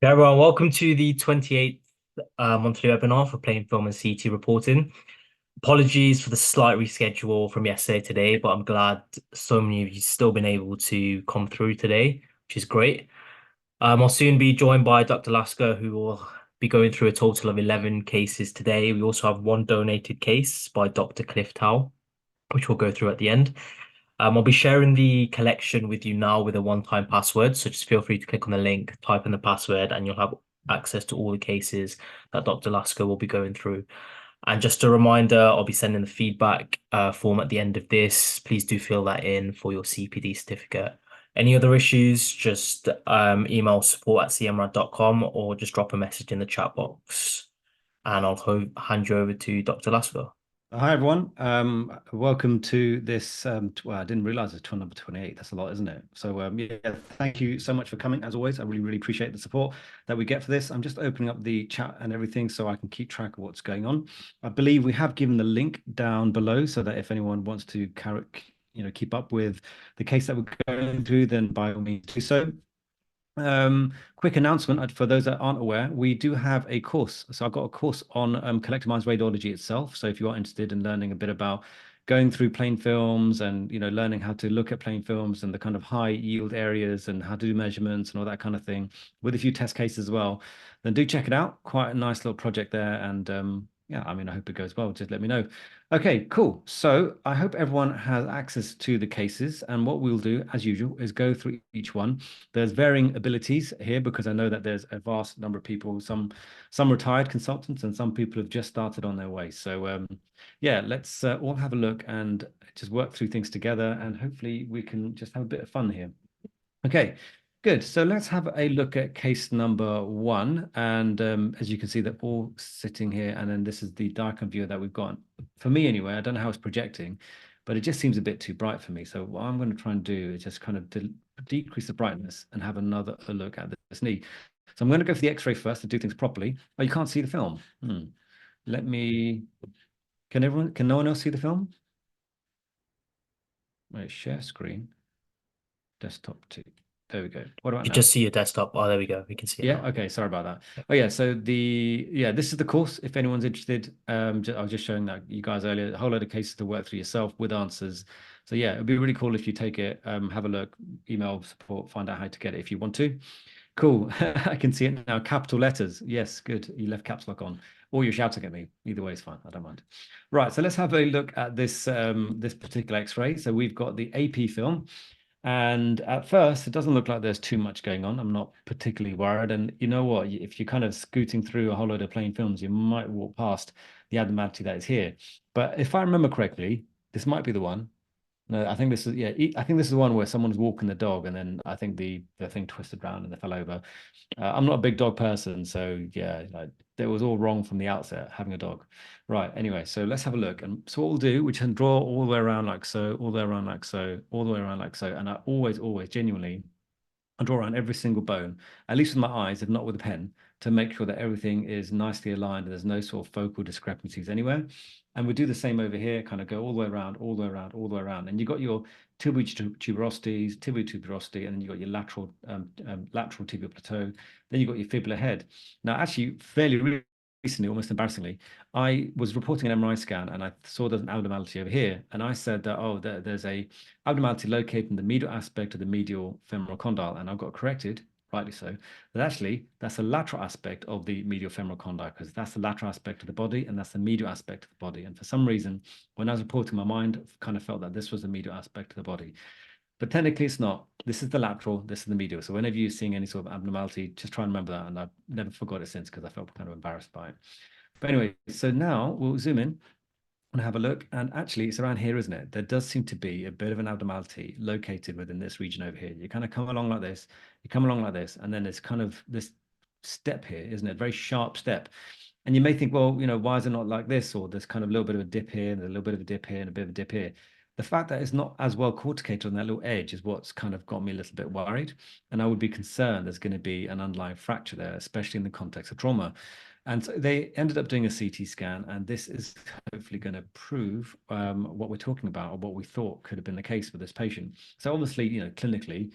Hey everyone, welcome to the 28th monthly webinar for plain film and CT reporting. Apologies for the slight reschedule from yesterday to today, but I'm glad so many of you still been able to come through today, which is great. I'll soon be joined by Dr. Lasker, who will be going through a total of 11 cases today. We also have one donated case by Dr. Cliff Tao, which we'll go through at the end. I'll be sharing the collection with you now with a one-time password. So just feel free to click on the link, type in the password, and you'll have access to all the cases that Dr. Lasker will be going through. And just a reminder, I'll be sending the feedback form at the end of this. Please do fill that in for your CPD certificate. Any other issues, just email support@cmrad.com or just drop a message in the chat box. And I'll hand you over to Dr. Lasker. Hi everyone. Welcome to this. Well, I didn't realize it's tour number 28. That's a lot, isn't it? So yeah, thank you so much for coming. As always, I really appreciate the support that we get for this. I'm just opening up the chat and everything so I can keep track of what's going on. I believe we have given the link down below so that if anyone wants to keep up with the case that we're going through, then by all means do so. Quick announcement for those that aren't aware, we do have a course. So I've got a course on collectivized radiology itself. So if you are interested in learning a bit about going through plain films and learning how to look at plain films and the kind of high yield areas and how to do measurements and all that kind of thing with a few test cases as well, then do check it out. Quite a nice little project there. And yeah, I mean, I hope it goes well. Just let me know. Okay, cool. So I hope everyone has access to the cases. And what we'll do, as usual, is go through each one. There's varying abilities here because I know that there's a vast number of people, some retired consultants and some people have just started on their way. So yeah, let's all have a look and just work through things together and hopefully we can just have a bit of fun here. Okay, good. So let's have a look at case number one. And as you can see, they're all sitting here. And then this is the diagram viewer that we've got. For me anyway, I don't know how it's projecting, but it just seems a bit too bright for me. So what I'm going to try and do is just kind of decrease the brightness and have another look at this knee. So I'm going to go for the X-ray first to do things properly. Oh, you can't see the film. Let me, can no one else see the film? Wait, share screen, desktop two. There we go. What about You now? just see your desktop. Oh, there we go. We can see it Yeah, now. okay, sorry about that. Oh yeah, so this is the course if anyone's interested. I was just showing that you guys earlier, a whole load of cases to work through yourself with answers. So yeah, it'd be really cool if you take it, have a look, email support, find out how to get it if you want to. Cool. I can see it now. Capital letters. Yes, good. You left caps lock on. Or you're shouting at me. Either way is fine. I don't mind. Right, so let's have a look at this particular X-ray. So we've got the AP film. And at first, it doesn't look like there's too much going on. I'm not particularly worried. And you know what? If you're kind of scooting through a whole load of plain films, you might walk past the abnormality that is here. But if I remember correctly, this might be the one. No, I think this is I think this is the one where someone's walking the dog, and then I think the thing twisted around and they fell over. I'm not a big dog person, so yeah, like, it was all wrong from the outset having a dog. Right. Anyway, so let's have a look. And so what we'll do, we can draw all the way around like so, all the way around like so, all the way around like so. And I always genuinely I draw around every single bone, at least with my eyes, if not with a pen, to make sure that everything is nicely aligned and there's no sort of focal discrepancies anywhere. And we do the same over here, kind of go all the way around, all the way around, all the way around. And you've got your tuberosities, tibial tuberosity, and then you've got your lateral tibial plateau. Then you've got your fibular head. Now, actually, fairly recently, almost embarrassingly, I was reporting an MRI scan and I saw there's an abnormality over here. And I said that, oh, there's a abnormality located in the medial aspect of the medial femoral condyle. And I got corrected, rightly so, that actually that's a lateral aspect of the medial femoral condyle because that's the lateral aspect of the body and that's the medial aspect of the body. And for some reason, when I was reporting, my mind kind of felt that this was the medial aspect of the body. But technically, it's not. This is the lateral, this is the medial. So whenever you're seeing any sort of abnormality, just try and remember that. And I've never forgot it since because I felt kind of embarrassed by it. But anyway, so now we'll zoom in and have a look. And actually, it's around here, isn't it? There does seem to be a bit of an abnormality located within this region over here. You kind of come along like this, you come along like this, and then there's kind of this step here, isn't it? Very sharp step. And you may think, well, why is it not like this? Or there's kind of a little bit of a dip here, and a little bit of a dip here, and a bit of a dip here. The fact that it's not as well corticated on that little edge is what's kind of got me a little bit worried. And I would be concerned there's going to be an underlying fracture there, especially in the context of trauma. And so they ended up doing a CT scan, and this is hopefully going to prove what we're talking about or what we thought could have been the case for this patient. So obviously, clinically,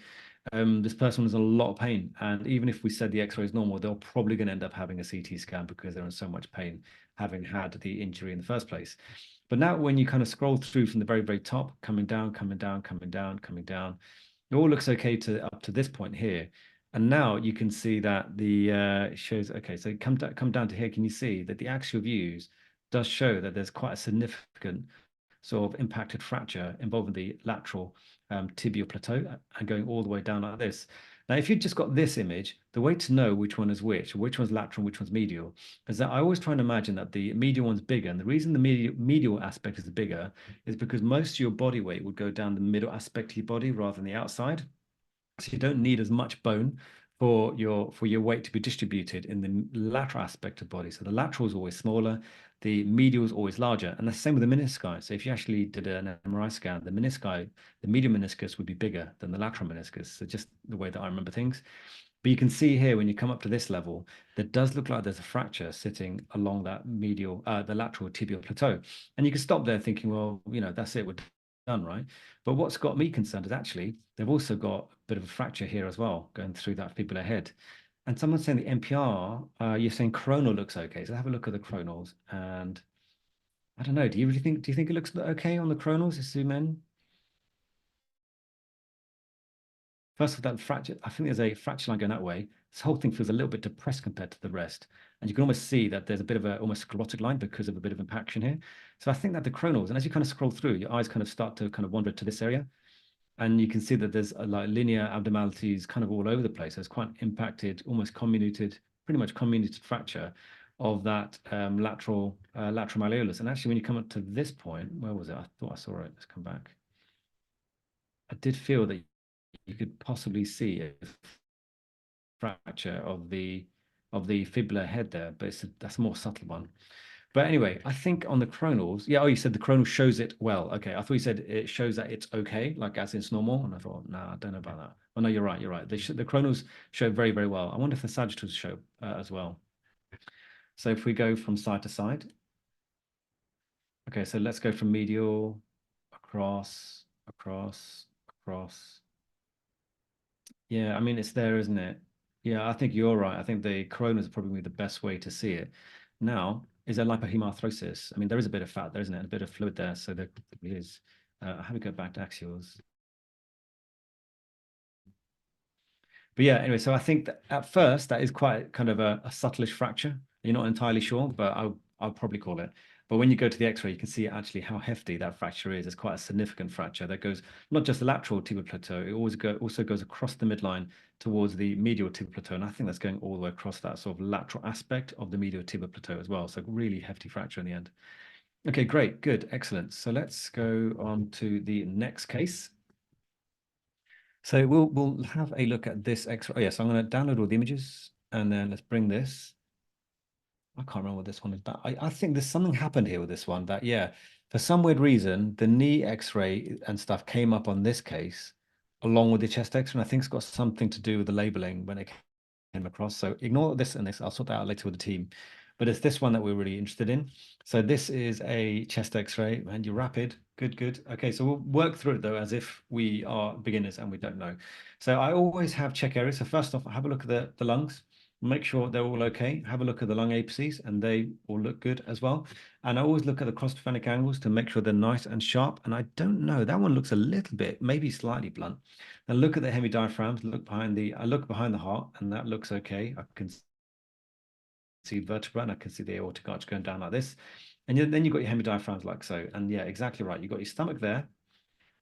this person was in a lot of pain. And even if we said the X-ray is normal, they're probably going to end up having a CT scan because they're in so much pain, having had the injury in the first place. But now when you kind of scroll through from the very, very top, coming down, coming down, coming down, coming down, it all looks okay to up to this point here. And now you can see that the shows, okay, so come down to here, can you see that the axial views does show that there's quite a significant sort of impacted fracture involving the lateral tibial plateau and going all the way down like this. Now, if you've just got this image, the way to know which one is which one's lateral and which one's medial, is that I always try and imagine that the medial one's bigger. And the reason the medial aspect is bigger is because most of your body weight would go down the middle aspect of your body rather than the outside. So you don't need as much bone for your weight to be distributed in the lateral aspect of the body. So the lateral is always smaller, the medial is always larger, and the same with the menisci. So if you actually did an MRI scan, the menisci, the medial meniscus would be bigger than the lateral meniscus. So just the way that I remember things. But you can see here when you come up to this level, there does look like there's a fracture sitting along that the lateral tibial plateau. And you can stop there thinking, well, that's it, we're done, right? But what's got me concerned is actually they've also got a bit of a fracture here as well, going through that fibula head. And someone's saying the NPR, you're saying coronal looks okay. So have a look at the coronals. And I don't know, do you think it looks okay on the coronals? Just zoom in. First of all, that fracture, I think there's a fracture line going that way. This whole thing feels a little bit depressed compared to the rest. And you can almost see that there's a bit of a almost sclerotic line because of a bit of impaction here. So I think that the coronals, and as you kind of scroll through, your eyes kind of start to kind of wander to this area. And you can see that there's like linear abnormalities kind of all over the place. There's quite impacted, almost comminuted, pretty much comminuted fracture of that lateral malleolus. And actually, when you come up to this point, where was it? I thought I saw it. Let's come back. I did feel that you could possibly see a fracture of the fibula head there, but that's a more subtle one. But anyway, I think on the coronals, yeah. Oh, you said the coronal shows it well. Okay, I thought you said it shows that it's okay, like as it's normal. And I thought, nah, I don't know about that. Oh no, you're right. You're right. The coronals show very, very well. I wonder if the sagittals show as well. So if we go from side to side, okay. So let's go from medial across, across, across. Yeah, I mean, it's there, isn't it? Yeah, I think you're right. I think the corona is probably the best way to see it. Now, is there lipohemarthrosis? I mean, there is a bit of fat there, isn't it? A bit of fluid there. So there is. How do we go back to axials? But yeah, anyway, so I think that at first that is quite kind of a subtleish fracture. You're not entirely sure, but I'll probably call it. But when you go to the X-ray, you can see actually how hefty that fracture is. It's quite a significant fracture that goes not just the lateral tibial plateau, it also goes across the midline towards the medial tibial plateau. And I think that's going all the way across that sort of lateral aspect of the medial tibial plateau as well. So really hefty fracture in the end. Okay, great, good, excellent. So let's go on to the next case. So we'll have a look at this X-ray. Oh, yes, I'm going to download all the images and then let's bring this. I can't remember what this one is, but I think there's something happened here with this one that, yeah, for some weird reason, the knee X-ray and stuff came up on this case along with the chest X-ray. And I think it's got something to do with the labeling when it came across. So ignore this and this. I'll sort that out later with the team. But it's this one that we're really interested in. So this is a chest X-ray, and you're rapid. Good, good. Okay, so we'll work through it though as if we are beginners and we don't know. So I always have check areas. So first off, have a look at the lungs. Make sure they're all okay. Have a look at the lung apices and they all look good as well. And I always look at the cross-sphenic angles to make sure they're nice and sharp. And I don't know, that one looks a little bit, maybe slightly blunt. Now look at the hemidiaphragms, I look behind the heart and that looks okay. I can see vertebra and I can see the aortic arch going down like this. And then you've got your hemidiaphragms like so. And yeah, exactly right. You've got your stomach there.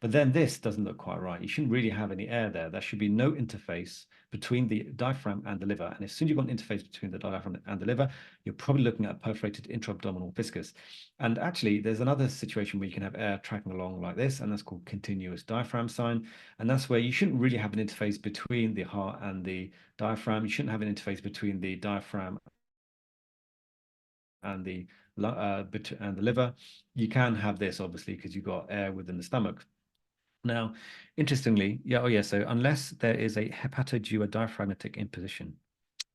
But then this doesn't look quite right. You shouldn't really have any air there. There should be no interface between the diaphragm and the liver. And as soon as you've got an interface between the diaphragm and the liver, you're probably looking at a perforated intra-abdominal viscus. And actually, there's another situation where you can have air tracking along like this, and that's called continuous diaphragm sign. And that's where you shouldn't really have an interface between the heart and the diaphragm. You shouldn't have an interface between the diaphragm and the liver. You can have this obviously because you've got air within the stomach. Now, interestingly, yeah, oh yeah, so unless there is a hepatoduodiaphragmatic imposition,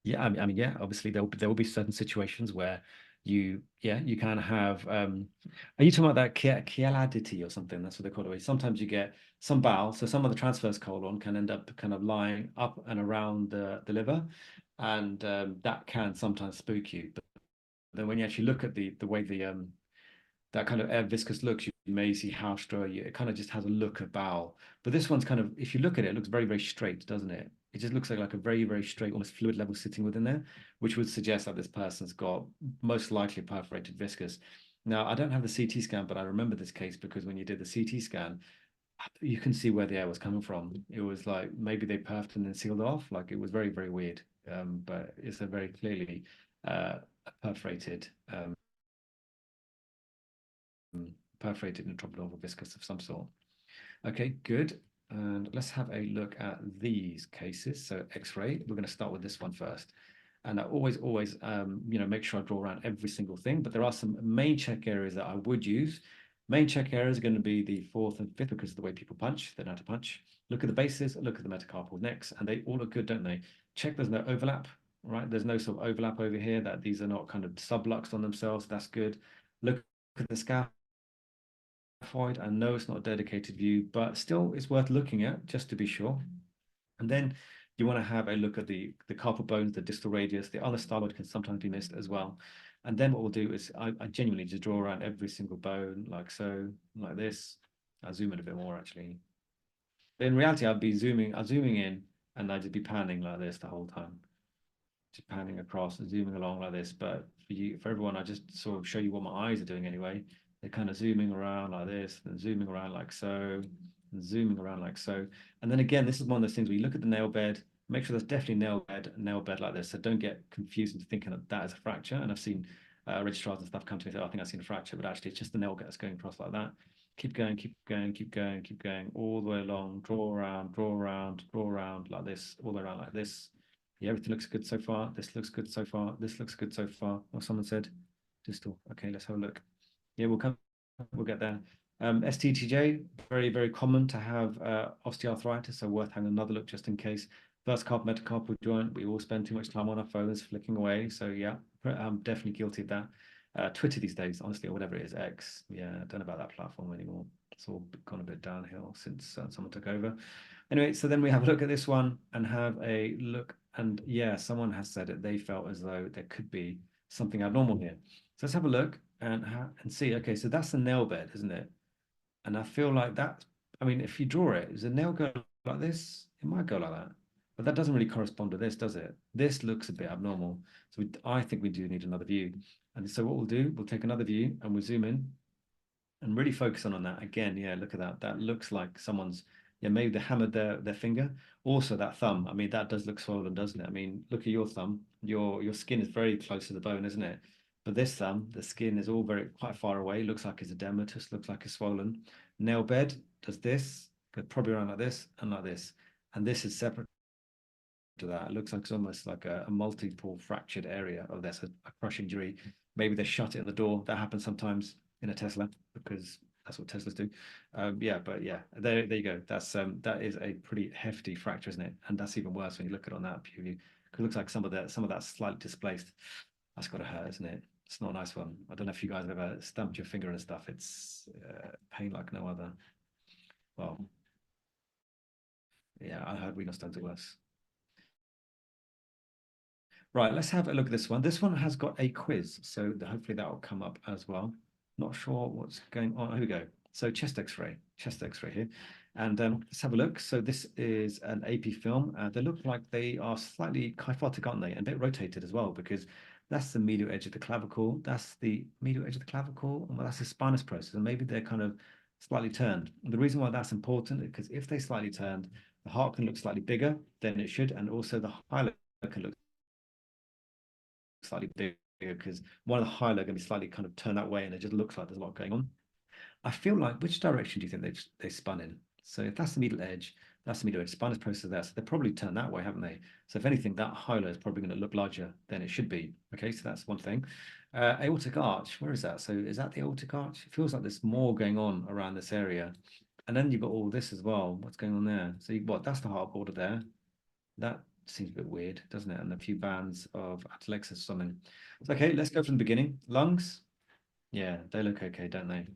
yeah, I mean, yeah, obviously there will be certain situations where You can have are you talking about that cheladity or something? That's what they call it. Sometimes you get some bowel, so some of the transverse colon can end up kind of lying up and around the liver, and that can sometimes spook you. But then when you actually look at the way the that kind of air viscous looks, you may see how straight it kind of just has a look of bowel. But this one's kind of, if you look at it, it looks very, very straight, doesn't it? It just looks like a very, very straight, almost fluid level sitting within there, which would suggest that this person's got most likely perforated viscous. Now, I don't have the CT scan, but I remember this case because when you did the CT scan, you can see where the air was coming from. It was like maybe they perfed and then sealed off. Like it was very, very weird. But it's a very clearly perforated perforated intraabdominal viscous of some sort. Okay, good. And let's have a look at these cases. So X-ray, we're going to start with this one first. And I always, make sure I draw around every single thing. But there are some main check areas that I would use. Main check areas are going to be the fourth and fifth because of the way people punch. They know how to punch. Look at the bases, look at the metacarpal necks, and they all look good, don't they? Check there's no overlap, right? There's no sort of overlap over here, that these are not kind of subluxed on themselves. That's good. Look at the scalp. I know it's not a dedicated view, but still it's worth looking at just to be sure. And then you want to have a look at the carpal bones, the distal radius, the ulnar styloid can sometimes be missed as well. And then what we'll do is I genuinely just draw around every single bone, like so, like this. I'll zoom in a bit more actually. But in reality, I'm zooming in and I'd just be panning like this the whole time. Just panning across and zooming along like this. But for everyone, I just sort of show you what my eyes are doing anyway. They're kind of zooming around like this, and zooming around like so, and zooming around like so. And then again, this is one of those things where you look at the nail bed, make sure there's definitely nail bed like this. So don't get confused into thinking that that is a fracture. And I've seen registrars and stuff come to me and say, "Oh, I think I've seen a fracture," but actually it's just the nail bed that's going across like that. Keep going, keep going, keep going, keep going, all the way along. Draw around, draw around, draw around like this, all the way around like this. Yeah, everything looks good so far. This looks good so far. This looks good so far. Or someone said distal. Okay, let's have a look. Yeah, we'll get there. STTJ, very, very common to have osteoarthritis, so worth having another look just in case. First carpal metacarpal joint, we all spend too much time on our phones flicking away. So yeah, I'm definitely guilty of that. Twitter these days, honestly, or whatever it is, X. Yeah, I don't know about that platform anymore. It's all gone a bit downhill since someone took over. Anyway, so then we have a look at this one and have a look. And yeah, someone has said it. They felt as though there could be something abnormal here. So let's have a look and see. Okay, so that's the nail bed, isn't it? And I feel like that. I mean, if you draw it, does the nail go like this? It might go like that, but that doesn't really correspond to this, does it? This looks a bit abnormal. So I think we do need another view. And so what we'll do, we'll take another view and we'll zoom in and really focus on that again. Yeah, look at that. That looks like someone's, yeah, maybe they hammered their finger. Also that thumb. I mean, that does look swollen, doesn't it? I mean, look at your thumb. Your skin is very close to the bone, isn't it? But this thumb, the skin is all very quite far away. Looks like it's edematous. Looks like it's swollen. Nail bed does this. Goes probably around like this and like this. And this is separate to that. It looks like it's almost like a multiple fractured area of this, a crush injury. Maybe they shut it at the door. That happens sometimes in a Tesla because that's what Teslas do. Yeah, but yeah, there you go. That is a pretty hefty fracture, isn't it? And that's even worse when you look at it on that view. Because it looks like some of that's slightly displaced. That's got to hurt, isn't it? It's not a nice one. I don't know if you guys have ever stamped your finger and stuff. It's pain like no other. Well, yeah, I heard renal stones are worse. Right, let's have a look at this one. This one has got a quiz, so hopefully that will come up as well. Not sure what's going on. Here we go. So chest X-ray here. And let's have a look. So this is an AP film. They look like they are slightly kyphotic, aren't they? And a bit rotated as well, because that's the medial edge of the clavicle. That's the medial edge of the clavicle. Well, that's the spinous process. And maybe they're kind of slightly turned. And the reason why that's important is because if they slightly turned, the heart can look slightly bigger than it should. And also the hilar can look slightly bigger because one of the highlights are going to be slightly kind of turned that way and it just looks like there's a lot going on. I feel like, which direction do you think they spun in? So if that's the middle edge, that's the middle edge. Spinous process there. So they probably turned that way, haven't they? So if anything, that highlight is probably going to look larger than it should be. Okay, so that's one thing. Aortic arch, where is that? So is that the aortic arch? It feels like there's more going on around this area. And then you've got all this as well. What's going on there? So what? That's the heart border there. That seems a bit weird, doesn't it? And a few bands of atelectasis or something. So, okay, let's go from the beginning. Lungs, yeah, they look okay, don't they?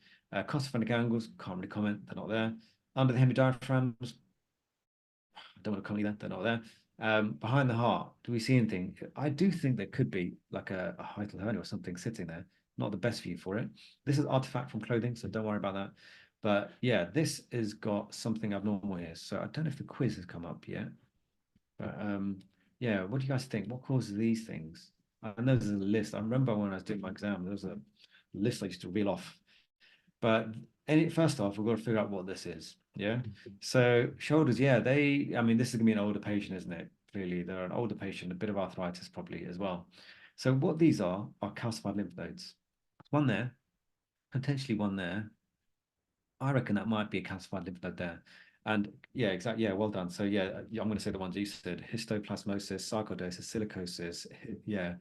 Costophrenic angles, can't really comment, they're not there. Under the hemidiaphragms, don't want to comment either, they're not there. Behind the heart, do we see anything? I do think there could be like a hiatal hernia or something sitting there. Not the best view for it. This is artifact from clothing, so don't worry about that. But yeah, this has got something abnormal here. So I don't know if the quiz has come up yet. But yeah, what do you guys think? What causes these things? I know there's a list. I remember when I was doing my exam, there was a list I used to reel off. But first off, we've got to figure out what this is. Yeah. So shoulders, yeah, I mean, this is gonna be an older patient, isn't it? Clearly, they're an older patient, a bit of arthritis probably as well. So what these are calcified lymph nodes. One there, potentially one there. I reckon that might be a calcified lymph node there. And yeah, exactly. Yeah, well done. So yeah, I'm going to say the ones you said: histoplasmosis, sarcoidosis, silicosis. Yeah,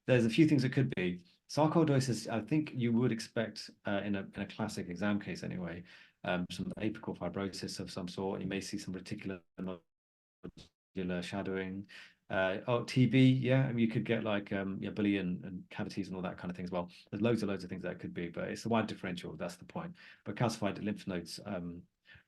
there's a few things it could be. Sarcoidosis, I think you would expect in a classic exam case anyway, some apical fibrosis of some sort. You may see some reticular shadowing. TB, yeah, I mean, you could get like yeah, bully and cavities and all that kind of thing as well. There's loads of things that could be, but it's a wide differential. That's the point. But calcified lymph nodes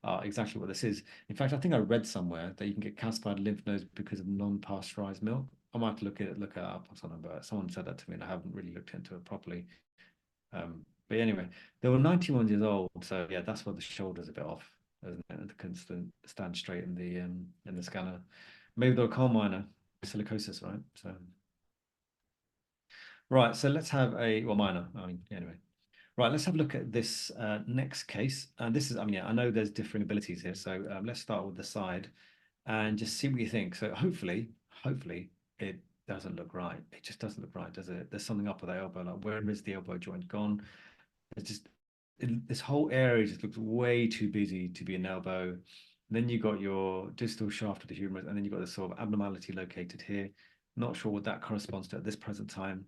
are exactly what this is. In fact, I think I read somewhere that you can get calcified lymph nodes because of non-pasteurized milk. I might have to look it up or something, but someone said that to me and I haven't really looked into it properly. But anyway, they were 91 years old, so yeah, that's why the shoulder's a bit off, isn't it? They couldn't stand straight in the scanner. Maybe they're a coal miner, silicosis, right? So right, so let's have a miner. I mean, anyway. Right, let's have a look at this next case. And this is, I mean, yeah, I know there's differing abilities here, so let's start with the side and just see what you think. So hopefully it doesn't look right. It just doesn't look right, does it? There's something up with the elbow. Like, where is the elbow joint gone? It's just this whole area just looks way too busy to be an elbow. And then you got your distal shaft of the humerus, and then you got this sort of abnormality located here. Not sure what that corresponds to at this present time.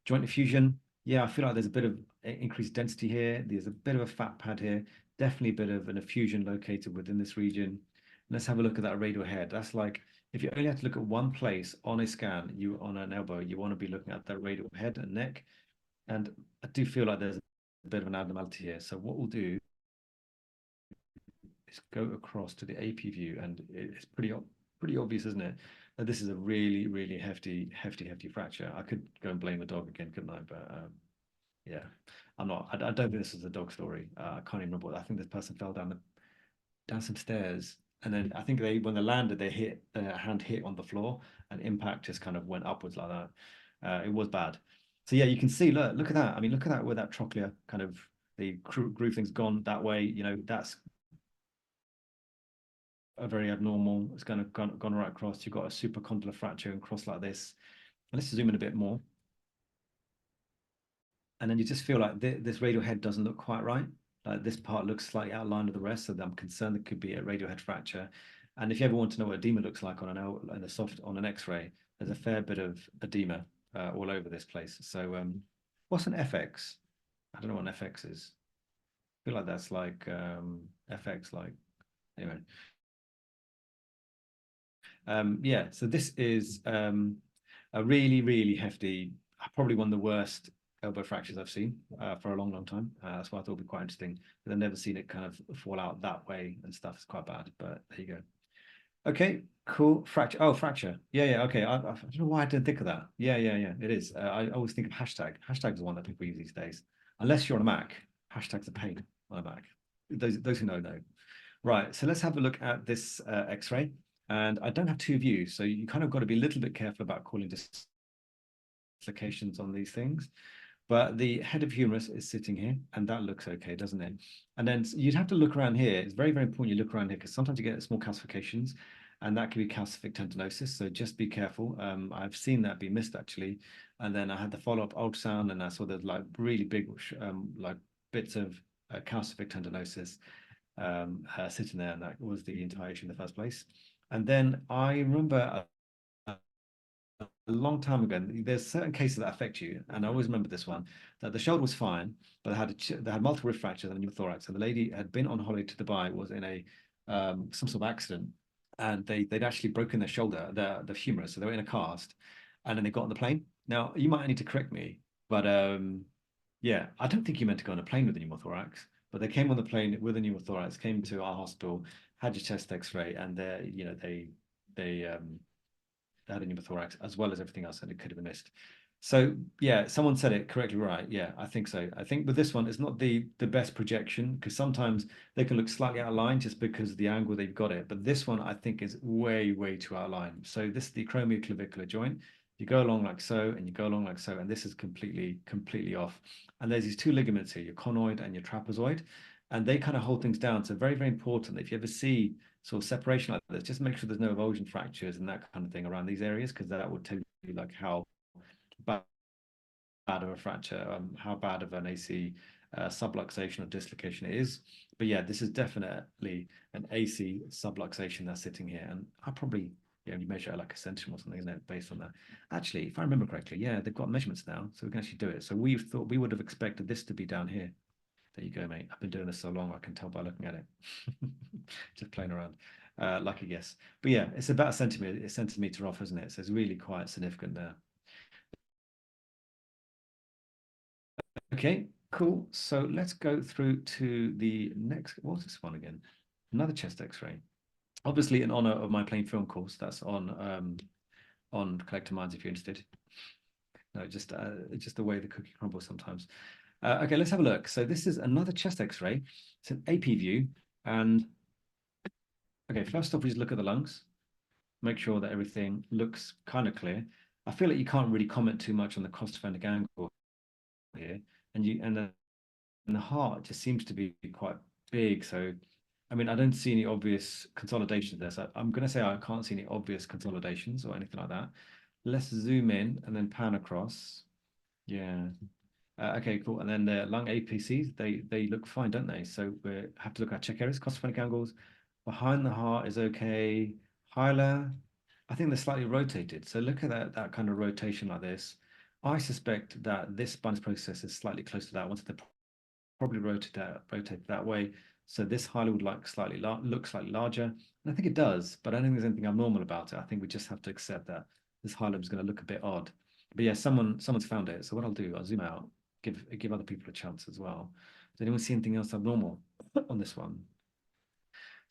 Joint effusion, yeah, I feel like there's a bit of increased density here. There's a bit of a fat pad here. Definitely a bit of an effusion located within this region. Let's have a look at that radial head. That's like, if you only have to look at one place on a scan, you on an elbow, you want to be looking at that radial head and neck. And I do feel like there's a bit of an abnormality here. So what we'll do is go across to the AP view, and it's pretty obvious, isn't it? That this is a really hefty fracture. I could go and blame the dog again, couldn't I? But yeah, I'm not. I don't think this is a dog story. I can't even remember. I think this person fell down some stairs, and then I think when they landed, their hand hit on the floor, and impact just kind of went upwards like that. It was bad. So yeah, you can see. Look at that. I mean, look at that where that trochlea kind of the groove thing's gone that way. You know, that's a very abnormal. It's kind of gone right across. You've got a supracondylar fracture and cross like this. And let's zoom in a bit more. And then you just feel like this radial head doesn't look quite right. Like this part looks slightly outlined of the rest, so I'm concerned there could be a radial head fracture. And if you ever want to know what edema looks like on an X-ray, there's a fair bit of edema all over this place. So what's an FX? I don't know what an FX is. I feel like that's like FX, like anyway. Yeah, so this is a really hefty, probably one of the worst elbow fractures I've seen for a long time. That's why I thought it'd be quite interesting. But I've never seen it kind of fall out that way and stuff. It's quite bad, but there you go. Okay, cool. Fracture. Oh, fracture. Yeah. Okay. I don't know why I didn't think of that. Yeah. It is. I always think of hashtag. Hashtag is the one that people use these days. Unless you're on a Mac, hashtag's a pain on a Mac. Those who know. Right. So let's have a look at this X-ray. And I don't have two views, so you kind of got to be a little bit careful about calling dislocations on these things. But the head of humerus is sitting here, and that looks okay, doesn't it? And then you'd have to look around here. It's very important you look around here because sometimes you get small calcifications, and that can be calcific tendinosis. So just be careful. I've seen that be missed actually. And then I had the follow-up ultrasound, and I saw there's like really big like bits of calcific tendinosis sitting there, and that was the entire issue in the first place. And then I remember a long time ago, there's certain cases that affect you, and I always remember this one, that the shoulder was fine, but they had multiple rift fractures and pneumothorax. So the lady had been on holiday to Dubai, was in a some sort of accident, and they'd actually broken their shoulder, the humerus, so they were in a cast, and then they got on the plane. Now you might need to correct me, but yeah, I don't think you meant to go on a plane with a pneumothorax, but they came on the plane with a pneumothorax, came to our hospital, had your chest X-ray, and they they had a pneumothorax as well as everything else, and it could have been missed. So yeah, someone said it correctly right. Yeah, I think so. I think with this one, it's not the best projection because sometimes they can look slightly out of line just because of the angle they've got it. But this one I think is way too out of line. So this is the acromioclavicular joint. You go along like so, and you go along like so, and this is completely off. And there's these two ligaments here, your conoid and your trapezoid, and they kind of hold things down. So very important that if you ever see sort of separation like this, just make sure there's no avulsion fractures and that kind of thing around these areas because that would tell you like how bad of a fracture, how bad of an AC subluxation or dislocation it is. But yeah, this is definitely an AC subluxation that's sitting here. And I probably, yeah, you measure like a centimeter or something, isn't it, based on that? Actually, if I remember correctly, yeah, they've got measurements now, so we can actually do it. So we thought we would have expected this to be down here. There you go, mate. I've been doing this so long, I can tell by looking at it. Just playing around. Lucky guess. But yeah, it's about a centimeter off, isn't it? So it's really quite significant there. Okay, cool. So let's go through to the next. What's this one again? Another chest X-ray. Obviously, in honor of my plain film course, that's on Collector Minds if you're interested. No, just the way the cookie crumbles sometimes. Okay, let's have a look. So this is another chest X-ray. It's an AP view, and okay, first off, we just look at the lungs, make sure that everything looks kind of clear. I feel like you can't really comment too much on the costophrenic angle here, and the heart just seems to be quite big. So, I mean, I don't see any obvious consolidations there. So I'm going to say I can't see any obvious consolidations or anything like that. Let's zoom in and then pan across. Yeah. Okay, cool. And then the lung APCs, they look fine, don't they? So we have to look at check areas, costophrenic angles. Behind the heart is okay. Hyla, I think they're slightly rotated. So look at that kind of rotation like this. I suspect that this spinous process is slightly close to that. Once they're probably rotated that way. So this Hyla would look slightly larger. And I think it does, but I don't think there's anything abnormal about it. I think we just have to accept that this Hyla is going to look a bit odd. But yeah, someone's found it. So what I'll do, I'll zoom out, give other people a chance as well. Does anyone see anything else abnormal on this one?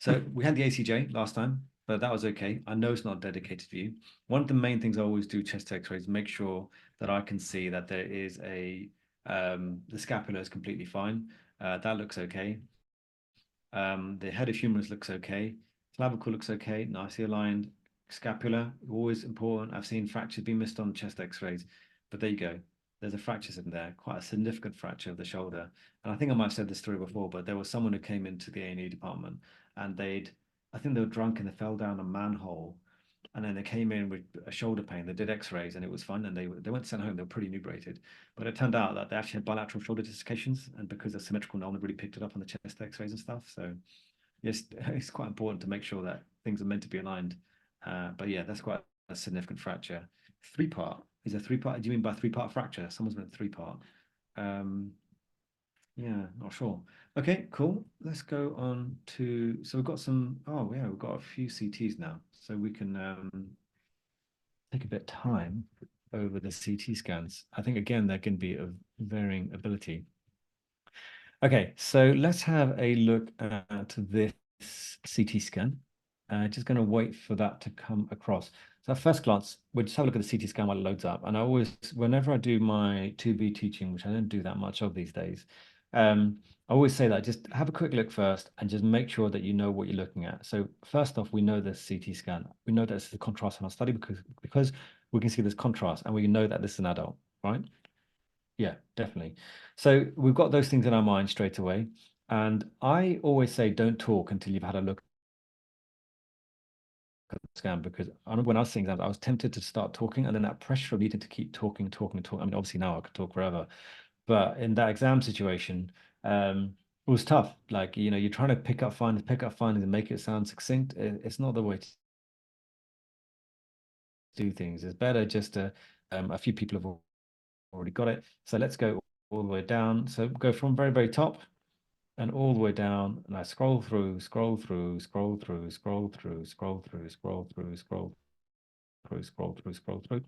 So we had the ACJ last time, but that was okay. I know it's not a dedicated view. One of the main things I always do chest X-rays, make sure that I can see that there is the scapula is completely fine. That looks okay. The head of humerus looks okay. Clavicle looks okay, nicely aligned. Scapula, always important. I've seen fractures being missed on chest X-rays, but there you go. There's a fracture in there, quite a significant fracture of the shoulder. And I think I might have said this story before, but there was someone who came into the A&E department and I think they were drunk and they fell down a manhole. And then they came in with a shoulder pain. They did X-rays and it was fine. And they weren't sent home. They were pretty inebriated. But it turned out that they actually had bilateral shoulder dislocations. And because they're symmetrical, no one really picked it up on the chest X-rays and stuff. So yes, it's quite important to make sure that things are meant to be aligned. But yeah, that's quite a significant fracture. Three-part. Is a three-part? Do you mean by three-part fracture? Someone's meant three-part. Yeah, not sure. Okay, cool. Let's go on to, so we've got oh yeah, we've got a few CTs now. So we can take a bit of time over the CT scans. I think again, they're going to be of varying ability. Okay, so let's have a look at this CT scan. Just going to wait for that to come across. So at first glance, we'll just have a look at the CT scan while it loads up. And I always, whenever I do my 2B teaching, which I don't do that much of these days, I always say that just have a quick look first and just make sure that you know what you're looking at. So first off, we know this CT scan. We know that it's the contrast in our study because we can see this contrast and we know that this is an adult, right? Yeah, definitely. So we've got those things in our mind straight away. And I always say, don't talk until you've had a look at the scan because when I was seeing exams, I was tempted to start talking and then that pressure of needing to keep talking. I mean, obviously now I could talk forever, but in that exam situation, it was tough. Like, you're trying to pick up findings and make it sound succinct. It's not the way to do things. It's better just a few people have already got it. So let's go all the way down. So go from very, very top. and all the way down. And I scroll through, scroll through, scroll through, scroll through, scroll through, scroll through, scroll through, scroll through, scroll through. It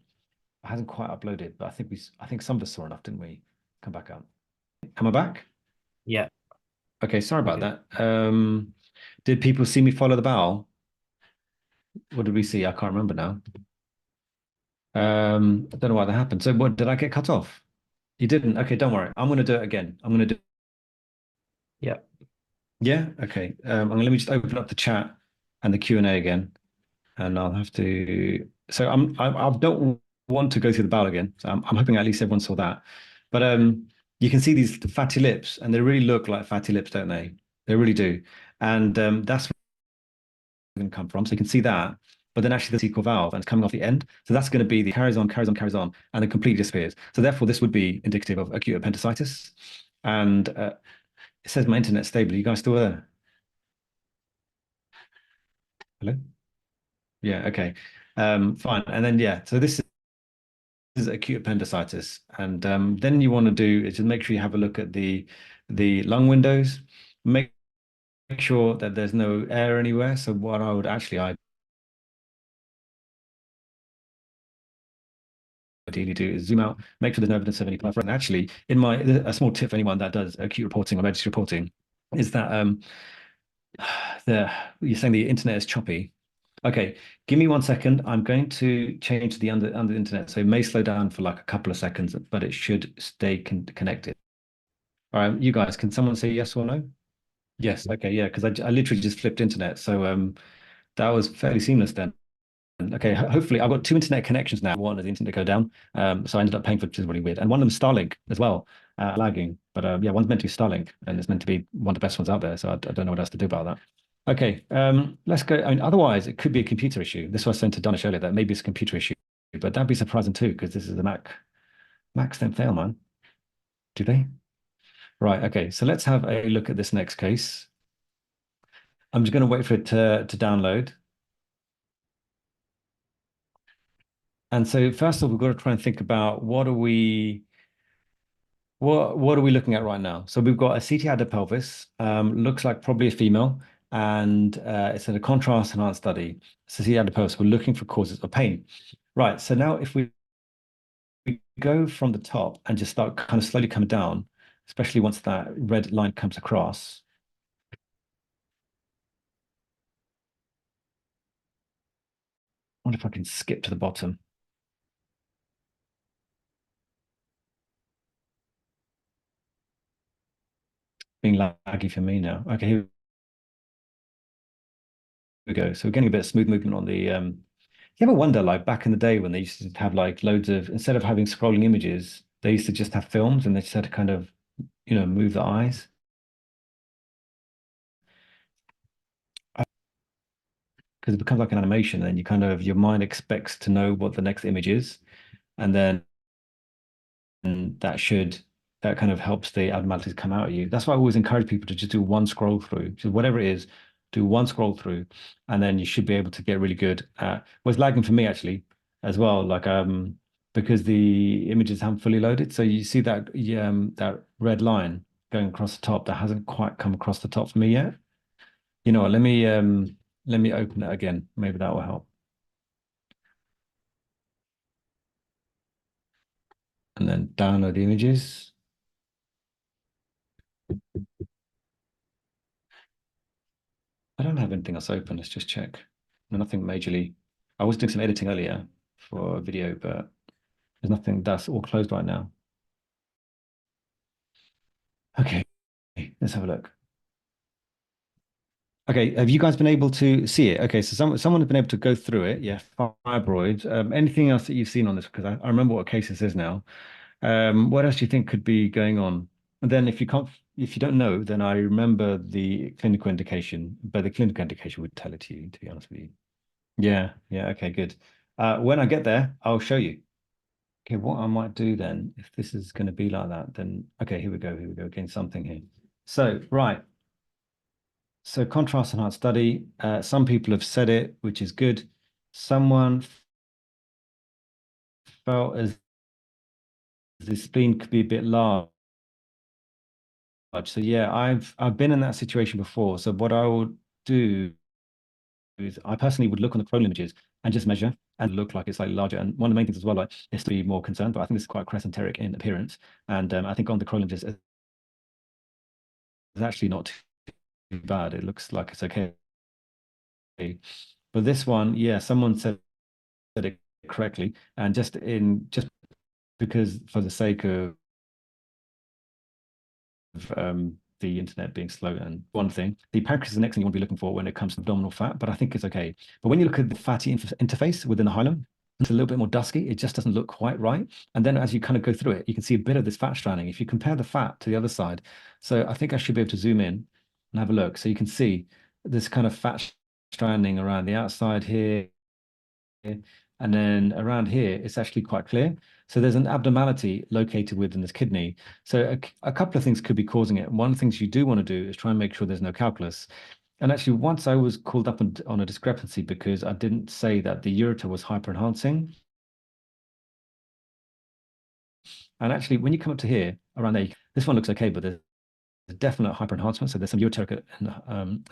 hasn't quite uploaded, but I think some of us saw enough, didn't we? Come back up. Am I back? Yeah. Okay, sorry All about good. that. Did people see me follow the barrel? What did we see? I can't remember now. I don't know why that happened. So what did I get cut off? You didn't? Okay, don't worry. I'm gonna do it again. I'm gonna do Yeah. Yeah, okay. Let me just open up the chat and the Q&A again, and I'll have to. So I don't want to go through the barrel again. So I'm hoping at least everyone saw that. But you can see these fatty lips, and they really look like fatty lips, don't they? They really do. And that's where it's going to come from. So you can see that. But then actually the equal valve and it's coming off the end. So that's going to be the carries on, carries on, carries on, and then completely disappears. So therefore, this would be indicative of acute appendicitis. And it says my internet's stable. Are you guys still there? Hello? Yeah, okay. Fine. And then yeah, so this is acute appendicitis. And then you want to do is just make sure you have a look at the lung windows. Make sure that there's no air anywhere. So what I would actually ideally do is zoom out, make sure there's no evidence of any perforation. Actually, in my a small tip for anyone that does acute reporting or emergency reporting is that the you're saying the internet is choppy. Okay, give me 1 second. I'm going to change the under the internet. So it may slow down for like a couple of seconds, but it should stay connected. All right, you guys, can someone say yes or no? Yes. Okay, yeah, because I literally just flipped internet. So that was fairly seamless then. Okay, hopefully I've got two internet connections now. One of the internet go down. So I ended up paying for it, which is really weird. And one of them is Starlink as well, lagging. But yeah, one's meant to be Starlink and it's meant to be one of the best ones out there. So I don't know what else to do about that. Okay, let's go. I mean, otherwise it could be a computer issue. This was sent to Donish earlier that maybe it's a computer issue, but that'd be surprising too because this is a Mac. Macs don't fail, man. Do they? Right. Okay. So let's have a look at this next case. I'm just going to wait for it to download. And so first of all, we've got to try and think about what are we looking at right now? So we've got a CT pelvis, looks like probably a female, and it's in a contrast enhanced study. So CT pelvis, we're looking for causes of pain. Right. So now if we go from the top and just start kind of slowly coming down, especially once that red line comes across. I wonder if I can skip to the bottom. Being laggy for me now. Okay, here we go. So we're getting a bit of smooth movement on the you ever wonder, like back in the day when they used to have like loads of, instead of having scrolling images, they used to just have films and they just had to kind of, move the eyes. Because it becomes like an animation and you kind of, your mind expects to know what the next image is. And then and that kind of helps the abnormalities come out of you. That's why I always encourage people to just do one scroll through. Just whatever it is, do one scroll through, and then you should be able to get really good at what's lagging for me actually as well. Like because the images haven't fully loaded. So you see that that red line going across the top that hasn't quite come across the top for me yet. You know what, let me open it again. Maybe that will help. And then download the images. I don't have anything else open. Let's just check. No, nothing majorly. I was doing some editing earlier for a video, but there's nothing that's all closed right now. Okay, let's have a look. Okay, have you guys been able to see it? Okay, so someone has been able to go through it. Yeah, fibroids. Anything else that you've seen on this? Because I remember what case this is now. What else do you think could be going on? And then if you don't know, then I remember the clinical indication, but the clinical indication would tell it to you, to be honest with you. Yeah, yeah, okay, good. When I get there, I'll show you. Okay, what I might do then, if this is going to be like that, then okay, here we go, again, something here. So, right. So contrast enhanced study. Some people have said it, which is good. Someone felt as the spleen could be a bit large So yeah, I've been in that situation before. So what I would do is I personally would look on the coronal images and just measure and look like it's like larger. And one of the main things as well, like, is to be more concerned. But I think this is quite crescenteric in appearance. And I think on the coronal images, it's actually not too bad. It looks like it's okay. But this one, yeah, someone said it correctly, and just because for the sake of the internet being slow and one thing. The pancreas is the next thing you want to be looking for when it comes to abdominal fat, but I think it's okay. But when you look at the fatty interface within the hilum, it's a little bit more dusky. It just doesn't look quite right. And then as you kind of go through it, you can see a bit of this fat stranding. If you compare the fat to the other side, so I think I should be able to zoom in and have a look. So you can see this kind of fat stranding around the outside here, and then around here, it's actually quite clear. So there's an abnormality located within this kidney. So a couple of things could be causing it. One of the things you do want to do is try and make sure there's no calculus. And actually, once I was called up on a discrepancy because I didn't say that the ureter was hyperenhancing. And actually, when you come up to here, around there, this one looks okay, but there's a definite hyperenhancement. So there's some ureteric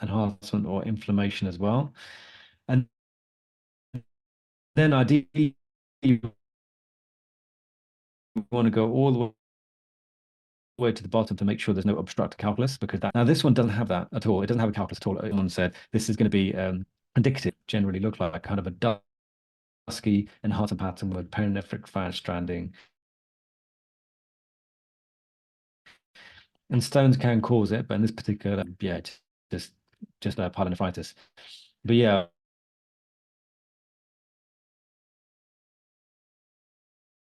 enhancement or inflammation as well. And then ideally, you want to go all the way to the bottom to make sure there's no obstructive calculus because that now this one doesn't have that at all. It doesn't have a calculus at all. Someone said this is going to be indicative, generally look like kind of a dusky enhancement pattern with perinephric fat stranding. And stones can cause it, but in this particular, yeah, just just pyelonephritis. But yeah,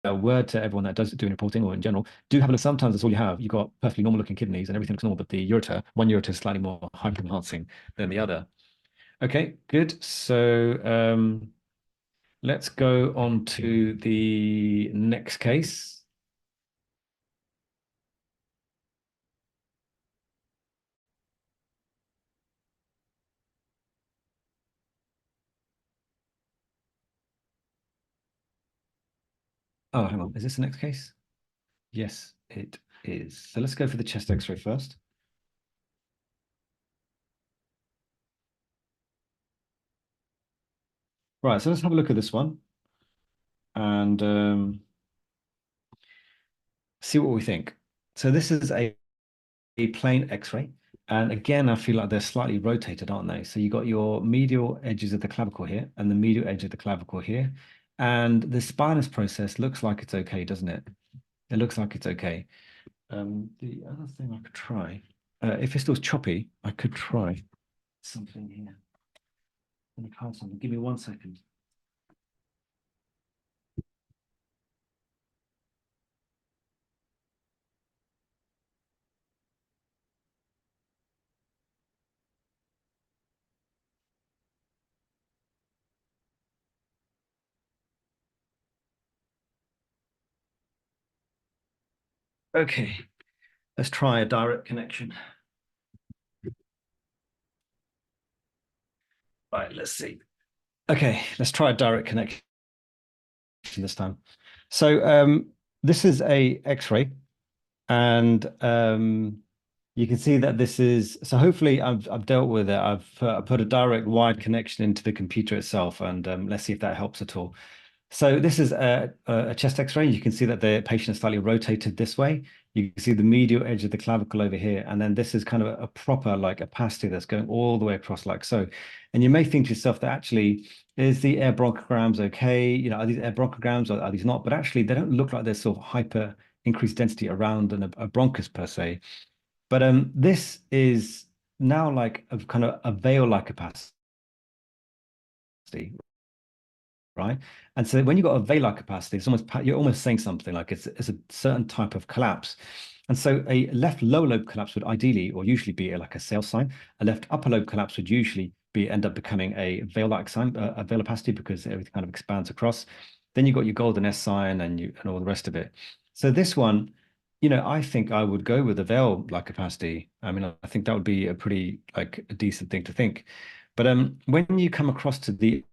a word to everyone that does do reporting or in general, do have a look. Sometimes that's all you have. You've got perfectly normal looking kidneys and everything looks normal, but the ureter, one ureter is slightly more hyperenhancing than the other. Okay, good. So let's go on to the next case. Oh, hang on. Is this the next case? Yes, it is. So let's go for the chest X-ray first. Right, so let's have a look at this one and see what we think. So this is a plain X-ray. And again, I feel like they're slightly rotated, aren't they? So you got your medial edges of the clavicle here and the medial edge of the clavicle here. And the spinous process looks like it's okay, doesn't it? It looks like it's okay. The other thing I could try, if it still choppy, I could try something here. Let me try something. Give me 1 second. Okay, let's try a direct connection. Right, let's see. Okay, let's try a direct connection this time. So this is a X-ray, and you can see that this is so. Hopefully, I've dealt with it. I've put a direct wired connection into the computer itself, and let's see if that helps at all. So this is a chest X-ray. You can see that the patient is slightly rotated this way. You can see the medial edge of the clavicle over here. And then this is kind of a proper like opacity that's going all the way across like so. And you may think to yourself that actually, is the air bronchograms okay? You know, are these air bronchograms or are these not? But actually, they don't look like there's sort of hyper increased density around a bronchus per se. But this is now like a kind of a veil-like opacity, right? And so when you've got a velar capacity, it's almost you're almost saying something like it's a certain type of collapse. And so a left lower lobe collapse would ideally or usually be like a sale sign. A left upper lobe collapse would usually be end up becoming a veil-like sign, a veil opacity because everything kind of expands across. Then you've got your golden S sign and all the rest of it. So this one, you know, I think I would go with a veil-like capacity. I mean, I think that would be a pretty like a decent thing to think. But when you come across to the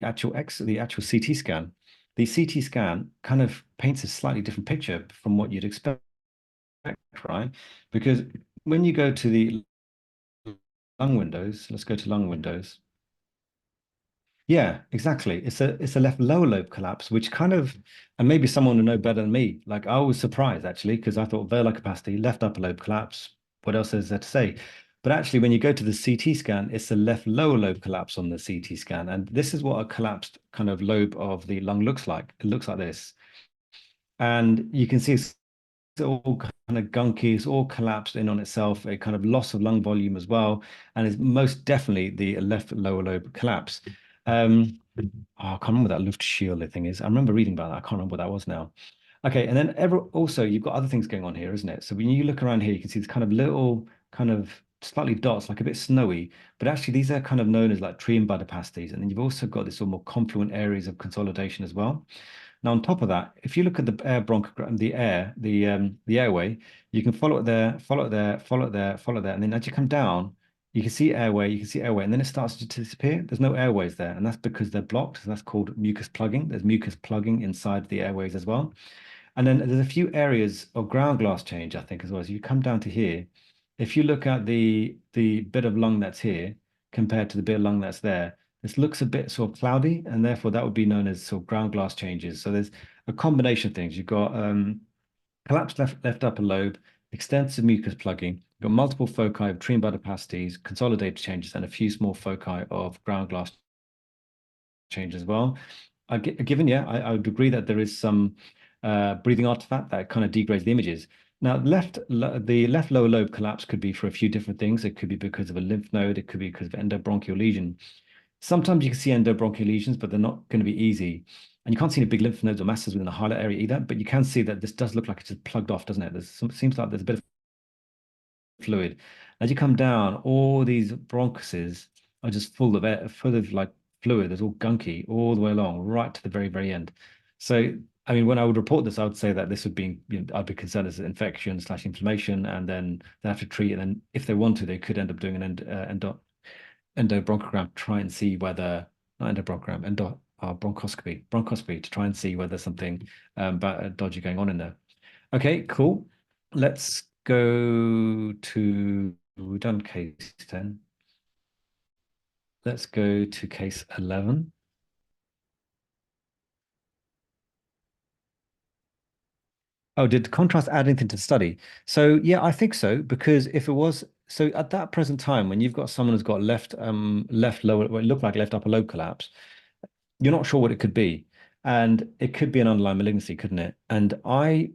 actual CT scan, the CT scan kind of paints a slightly different picture from what you'd expect. right? Because when you go to the lung windows, let's go to lung windows. Yeah, exactly. It's a left lower lobe collapse, which kind of, and maybe someone would know better than me. Like I was surprised actually, because I thought velar capacity, left upper lobe collapse. What else is there to say? But actually, when you go to the CT scan, it's a left lower lobe collapse on the CT scan. And this is what a collapsed kind of lobe of the lung looks like. It looks like this. And you can see it's all kind of gunky, it's all collapsed in on itself, a kind of loss of lung volume as well, and is most definitely the left lower lobe collapse. Oh, I can't remember what that Luftschiele thing is. I remember reading about that. I can't remember what that was now. Okay, and then also you've got other things going on here, isn't it? So when you look around here, you can see these kind of little kind of slightly dots, like a bit snowy, but actually these are kind of known as like tree and bud opacities. And then you've also got this sort of more confluent areas of consolidation as well. Now, on top of that, if you look at the air bronchogram, the airway, you can follow it there, follow it there, follow it there, follow it there, and then as you come down, you can see airway, you can see airway, and then it starts to disappear. There's no airways there, and that's because they're blocked. So that's called mucus plugging. There's mucus plugging inside the airways as well. And then there's a few areas of ground glass change, I think, as well. As you come down to here, if you look at the bit of lung that's here compared to the bit of lung that's there, this looks a bit sort of cloudy, and therefore that would be known as sort of ground glass changes. So there's a combination of things. You've got collapsed left upper lobe, extensive mucus plugging, you've got multiple foci of tree and bud opacities, consolidated changes, and a few small foci of ground glass change as well. Given, yeah, I would agree that there is some breathing artifact that kind of degrades the images. Now, the left lower lobe collapse could be for a few different things. It could be because of a lymph node. It could be because of endobronchial lesion. Sometimes you can see endobronchial lesions, but they're not going to be easy. And you can't see any big lymph nodes or masses within the highlight area either, but you can see that this does look like it's just plugged off, doesn't it? Seems like there's a bit of fluid. As you come down, all these bronchuses are just full of air, full of like fluid. It's all gunky all the way along, right to the very, very end. So, I mean, when I would report this, I would say that this would be, I'd be concerned as infection slash inflammation, and then they have to treat. And then if they want to, they could end up doing an endobronchogram to try and see whether, not endobronchogram, bronchoscopy to try and see whether something dodgy going on in there. Okay, cool. Let's go to, we've done case 10. Let's go to case 11. Oh, did contrast add anything to the study? So yeah, I think so, because if it was, so at that present time, when you've got someone who's got left lower, what it looked like left upper lobe collapse, you're not sure what it could be. And it could be an underlying malignancy, couldn't it? And I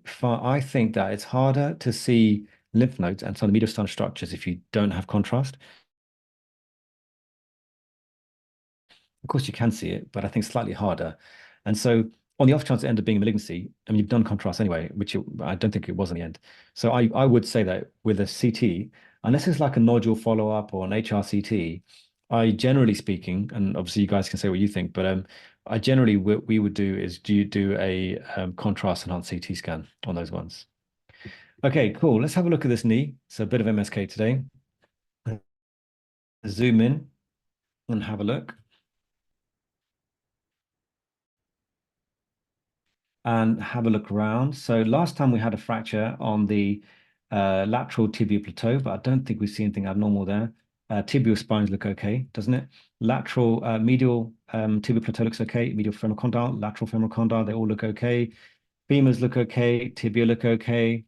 think that it's harder to see lymph nodes and some of the mediastinal structures if you don't have contrast. Of course, you can see it, but I think slightly harder. And so, on the off chance it ended up being a malignancy, I mean, you've done contrast anyway, I don't think it was in the end. So I would say that with a CT, unless it's like a nodule follow-up or an HRCT, I generally speaking, and obviously you guys can say what you think, but I generally what we would do is do a contrast enhanced CT scan on those ones. Okay, cool. Let's have a look at this knee. So a bit of MSK today. Zoom in and have a look. And have a look around. So last time we had a fracture on the lateral tibial plateau, but I don't think we see anything abnormal there. Tibial spines look okay, doesn't it? Lateral medial tibial plateau looks okay. Medial femoral condyle, lateral femoral condyle, they all look okay. Femurs look okay. Tibia look okay.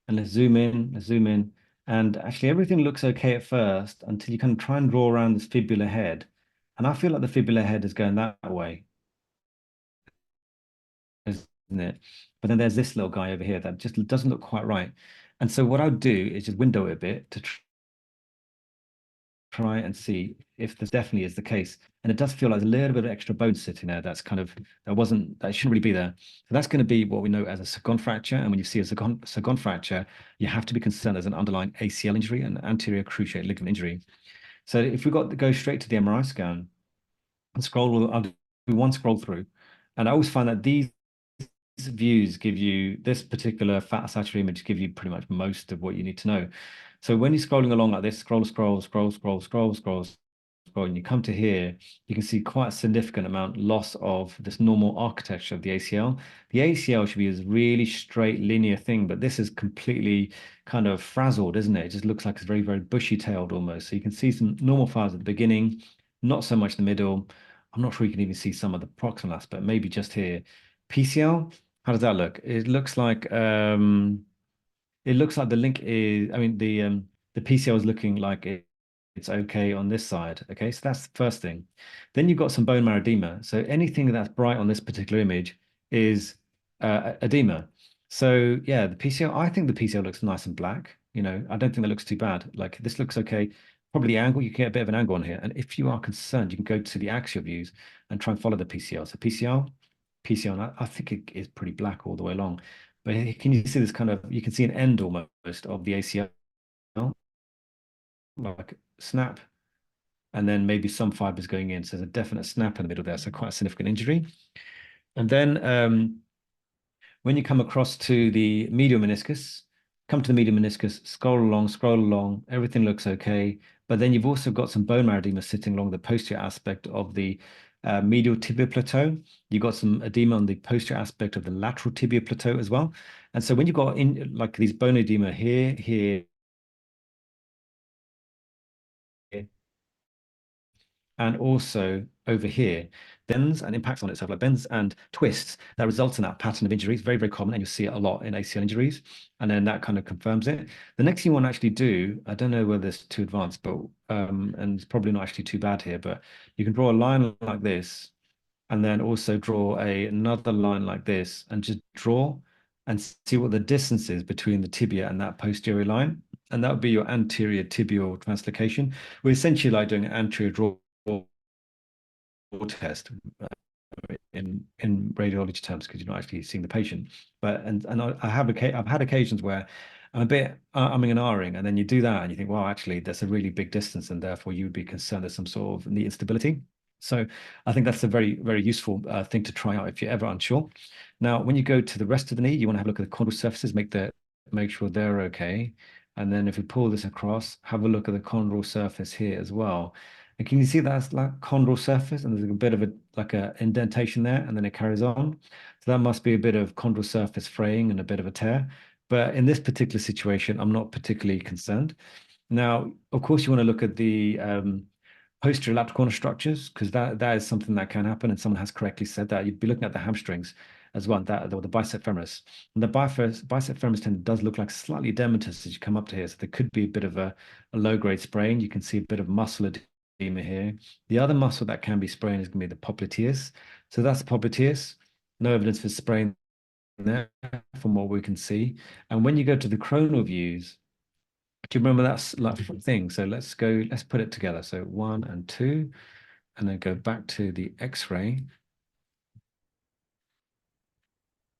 And let's zoom in. Let's zoom in. And actually, everything looks okay at first until you kind of try and draw around this fibular head. And I feel like the fibular head is going that way, isn't it? But then there's this little guy over here that just doesn't look quite right. And so what I would do is just window it a bit to try and see if this definitely is the case. And it does feel like a little bit of extra bone sitting there. That shouldn't really be there. So that's going to be what we know as a Sagon fracture. And when you see a Sagon fracture, you have to be concerned there's an underlying ACL injury, an anterior cruciate ligament injury. So if we go straight to the MRI scan and I'll do one scroll through. And I always find that these views give you this particular fat saturated image give you pretty much most of what you need to know. So when you're scrolling along like this, scroll, scroll, scroll, scroll, scroll, scroll, scroll and you come to here, you can see quite a significant amount loss of this normal architecture of the ACL. The ACL should be a really straight linear thing, but this is completely kind of frazzled, isn't it? It just looks like it's very, very bushy-tailed almost. So you can see some normal files at the beginning, not so much the middle. I'm not sure you can even see some of the proximal aspect, maybe just here. PCL, how does that look? It looks like the link is, I mean, the PCL is looking like it's okay on this side. Okay, so that's the first thing. Then you've got some bone marrow edema. So anything that's bright on this particular image is edema. So yeah, the PCL, I think the PCL looks nice and black. I don't think that looks too bad. Like this looks okay. Probably the angle, you can get a bit of an angle on here. And if you are concerned, you can go to the axial views and try and follow the PCL. So PCL, and I think it is pretty black all the way along. But can you see this kind of, you can see an end almost of the ACL, like snap, and then maybe some fibers going in. So there's a definite snap in the middle there. So quite a significant injury. And then when you come across to the medial meniscus, come to the medial meniscus, scroll along, everything looks okay. But then you've also got some bone marrow edema sitting along the posterior aspect of the medial tibial plateau. You've got some edema on the posterior aspect of the lateral tibial plateau as well. And so when you've got in like these bone edema here, and also over here, bends and impacts on itself, like bends and twists that results in that pattern of injuries. Very, very common, and you see it a lot in ACL injuries. And then that kind of confirms it. The next thing you want to actually do, I don't know whether it's too advanced, but and it's probably not actually too bad here, but you can draw a line like this, and then also draw another line like this, and just draw and see what the distance is between the tibia and that posterior line. And that would be your anterior tibial translocation. We're essentially like doing an anterior draw test in radiology terms because you're not actually seeing the patient. But and I've had occasions where I'm a bit umming and ahhing, and then you do that and you think, well, actually, that's a really big distance, and therefore you would be concerned there's some sort of knee instability. So I think that's a very, very useful thing to try out if you're ever unsure. Now, when you go to the rest of the knee, you want to have a look at the chondral surfaces, make sure they're okay. And then if we pull this across, have a look at the chondral surface here as well. And can you see that's like chondral surface and there's a bit of a indentation there and then it carries on. So that must be a bit of chondral surface fraying and a bit of a tear. But in this particular situation, I'm not particularly concerned. Now, of course, you want to look at the posterior lateral corner structures because that is something that can happen, and someone has correctly said that. You'd be looking at the hamstrings as well, or the bicep femoris. And the bicep femoris tendon does look like slightly edematous as you come up to here. So there could be a bit of a low-grade sprain. You can see a bit of muscle edema here. The other muscle that can be sprained is going to be the popliteus. So that's the popliteus. No evidence for sprain there from what we can see. And when you go to the coronal views, do you remember that like thing? So let's put it together. So 1 and 2, and then go back to the X-ray,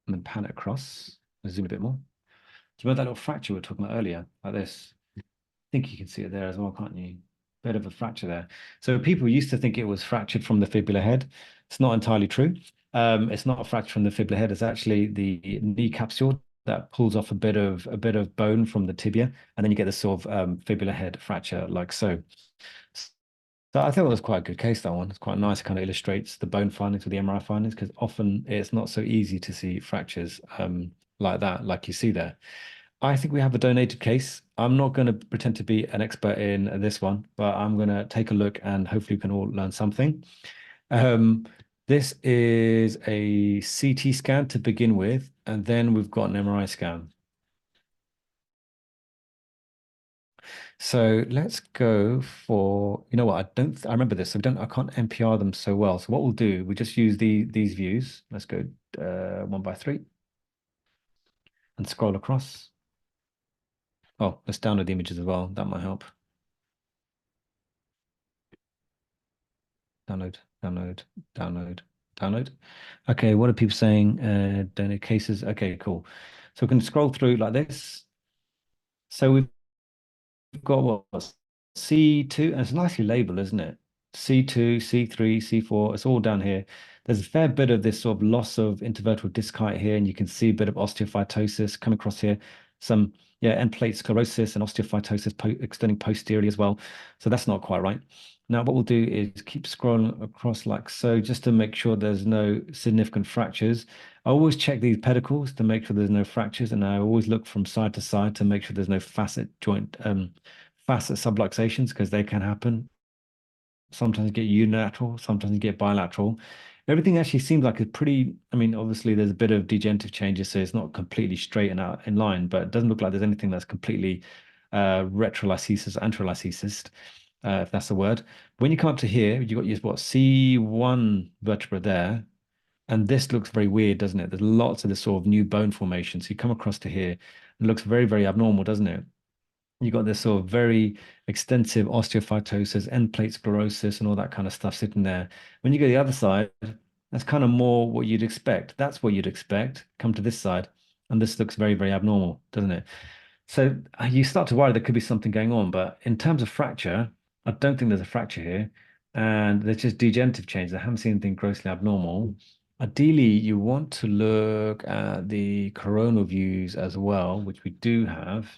and then pan it across. Let's zoom a bit more. Do you remember that little fracture we were talking about earlier, like this? I think you can see it there as well, can't you? Bit of a fracture there. So people used to think it was fractured from the fibular head. It's not entirely true. It's not a fracture from the fibular head. It's actually the knee capsule that pulls off a bit of bone from the tibia, and then you get this sort of fibular head fracture like so. So I think it was quite a good case, that one. It's quite nice. It kind of illustrates the bone findings with the MRI findings because often it's not so easy to see fractures like that, like you see there. I think we have a donated case. I'm not going to pretend to be an expert in this one, but I'm going to take a look and hopefully we can all learn something. This is a CT scan to begin with, and then we've got an MRI scan. So let's go for, you know what, I remember this, so I can't NPR them so well. So what we'll do, we just use these views. Let's go 1 by 3 and scroll across. Oh, let's download the images as well. That might help. Download, download, download, download. Okay, what are people saying? Donate cases. Okay, cool. So we can scroll through like this. So we've got what? C2, and it's nicely labeled, isn't it? C2, C3, C4, it's all down here. There's a fair bit of this sort of loss of intervertebral disc height here, and you can see a bit of osteophytosis come across here. Some, yeah, end plate sclerosis and osteophytosis extending posteriorly as well. So that's not quite right. Now, what we'll do is keep scrolling across like so, just to make sure there's no significant fractures. I always check these pedicles to make sure there's no fractures, and I always look from side to side to make sure there's no facet subluxations, because they can happen. Sometimes you get unilateral, sometimes you get bilateral. Everything actually seems like a pretty, I mean, obviously there's a bit of degenerative changes, so it's not completely straight and out in line, but it doesn't look like there's anything that's completely retrolysis, anterolysis, if that's the word. When you come up to here, you've got your what, C1 vertebra there, and this looks very weird, doesn't it? There's lots of this sort of new bone formation. So you come across to here, it looks very, very abnormal, doesn't it? You got this sort of very extensive osteophytosis, end plate sclerosis, and all that kind of stuff sitting there. When you go to the other side, that's kind of more what you'd expect. That's what you'd expect. Come to this side, and this looks very, very abnormal, doesn't it? So you start to worry there could be something going on. But in terms of fracture, I don't think there's a fracture here. And there's just degenerative change. I haven't seen anything grossly abnormal. Ideally, you want to look at the coronal views as well, which we do have,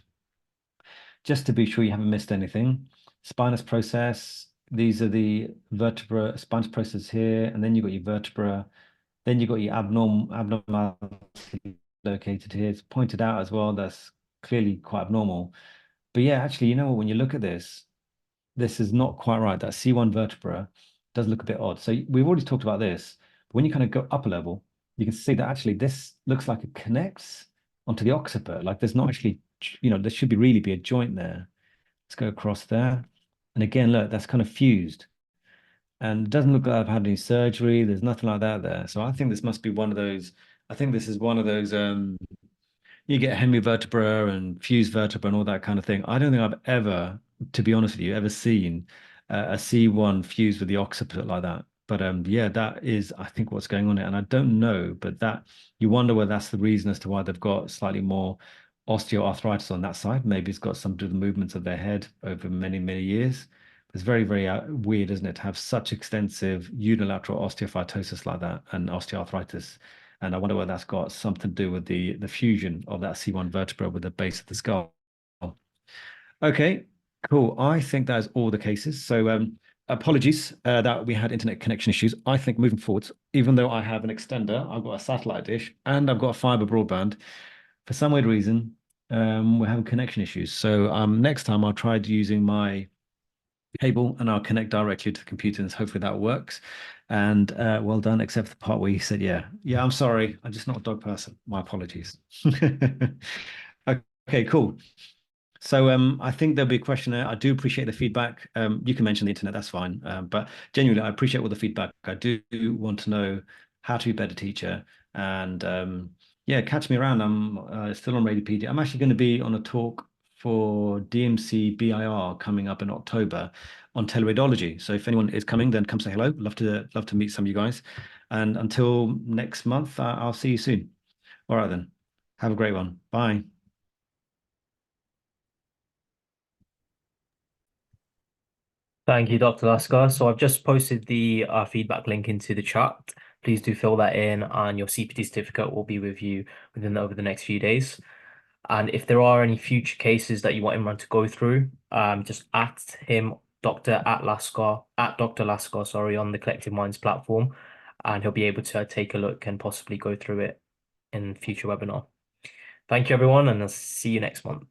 just to be sure you haven't missed anything. Spinous process, these are the vertebra, spinous process here, and then you've got your vertebra, then you've got your abnormality located here. It's pointed out as well, that's clearly quite abnormal. But yeah, actually, you know what, when you look at this is not quite right. That C1 vertebra does look a bit odd. So we've already talked about this. But when you kind of go up a level, you can see that actually this looks like it connects onto the occiput. Like there's not actually, there should be really be a joint there. Let's go across there. And again, look, that's kind of fused. And it doesn't look like I've had any surgery. There's nothing like that there. So I think this must be one of those. I think this is one of those you get hemivertebra and fused vertebra and all that kind of thing. I don't think I've ever, to be honest with you, ever seen a C1 fused with the occiput like that. But yeah, that is, I think, what's going on here. And I don't know, but that you wonder whether that's the reason as to why they've got slightly more osteoarthritis on that side. Maybe it's got some to do with the movements of their head over many, many years. It's very, very weird, isn't it, to have such extensive unilateral osteophytosis like that and osteoarthritis. And I wonder whether that's got something to do with the fusion of that C1 vertebra with the base of the skull. Okay, cool. I think that is all the cases. So apologies that we had internet connection issues. I think moving forward, even though I have an extender, I've got a satellite dish, and I've got a fiber broadband, for some weird reason, we're having connection issues. So next time I'll try using my cable and I'll connect directly to the computer, and hopefully that works. And well done, except for the part where you said, yeah, I'm sorry. I'm just not a dog person. My apologies. Okay, cool. So I think there'll be a question there. I do appreciate the feedback. You can mention the internet, that's fine. But genuinely, I appreciate all the feedback. I do want to know how to be a better teacher. And yeah, catch me around. I'm still on Radiopedia. I'm actually going to be on a talk for DMC BIR coming up in October on teleradiology. So if anyone is coming, then come say hello. Love to meet some of you guys. And until next month, I'll see you soon. All right then. Have a great one. Bye. Thank you, Dr. Lasker. So I've just posted the feedback link into the chat. Please do fill that in, and your CPD certificate will be with you over the next few days. And if there are any future cases that you want Imran to go through, just at him, Dr. Lasker, sorry, on the Collective Minds platform, and he'll be able to take a look and possibly go through it in future webinar. Thank you, everyone, and I'll see you next month.